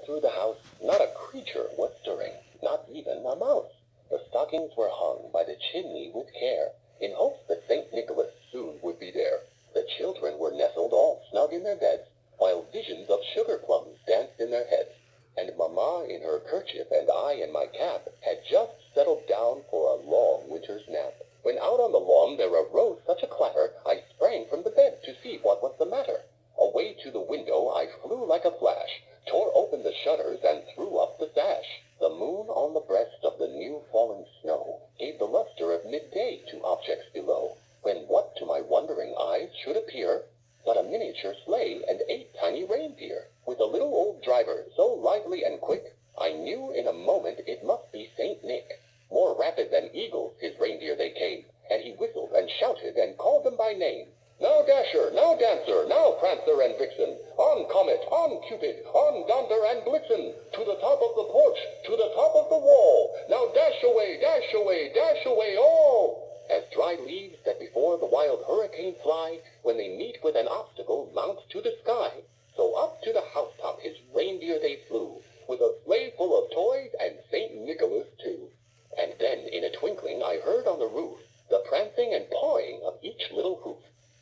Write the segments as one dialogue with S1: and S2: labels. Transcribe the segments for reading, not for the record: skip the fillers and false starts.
S1: through the house, not a creature was stirring, not even a mouse. The stockings were hung by the chimney with care, in hopes that St. Nicholas soon would be there. The children were nestled all snug in their beds, while visions of sugar plums danced in their heads. And Mamma in her kerchief and I in my cap had just settled down for a long winter's nap, when out on the lawn there arose such a clatter, I sprang from the bed to see what was the matter. Away to the window I flew like a flash, tore open the shutters and threw up the sash. The moon on the breast of the new fallen snow gave the luster of midday to objects below, when what to my wondering eyes should appear but a miniature sleigh and 8 tiny reindeer, with a little old driver so lively and quick, I knew in a moment it must be St. Nick. More rapid than eagles his reindeer they came, and he whistled and shouted and called them by name. Now Dasher, now Dancer, now Prancer and Vixen, on Comet, on Cupid, on Donder and Blitzen, to the top of the porch, to the top of the wall. Now dash away, dash away, dash away all! As dry leaves that before the wild hurricane fly, when they meet with an obstacle, mount to the sky. So up to the housetop his reindeer they flew, with a sleigh full of toys and St. Nicholas too. And then in a twinkling I heard on the roof the prancing and pawing of each little hoof.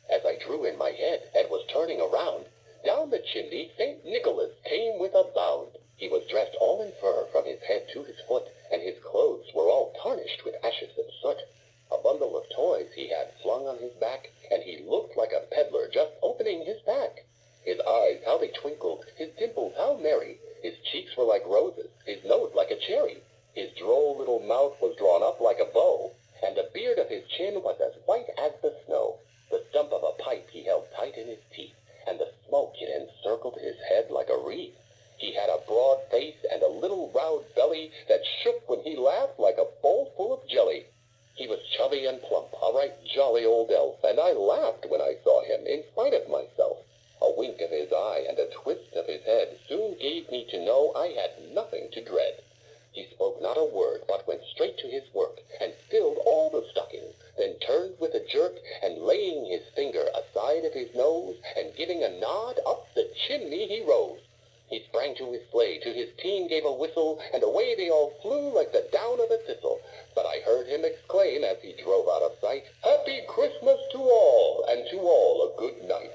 S1: As I drew in my head and was turning around, down the chimney St. Nicholas came with a bound. He was dressed all in fur from his head to his foot, and his clothes were all tarnished with ashes and soot. A bundle of toys he had flung on his back, and he looked like a peddler just opening his pack. His eyes, how they twinkled, his dimples, how merry, his cheeks were like roses, his nose like a cherry, his droll little mouth was drawn up like a bow, and the beard of his chin was as white as the snow. The stump of a pipe he held tight in his teeth, and the smoke it encircled his head like a wreath. He had a broad face and a little round belly that shook when he laughed like a bowl full of jelly. He was chubby and plump, a right jolly old elf, and I laughed when I saw him, in spite of myself. A wink of his eye and a twist of his head soon gave me to know I had nothing to dread. He spoke not a word, but went straight to his work, and filled all the stockings, then turned with a jerk, and laying his finger aside of his nose, and giving a nod, up the chimney he rose. He sprang to his sleigh, to his team gave a whistle, and away they all flew like the down of a thistle. But I heard him exclaim as he drove out of sight, "Happy Christmas to all, and to all a good night."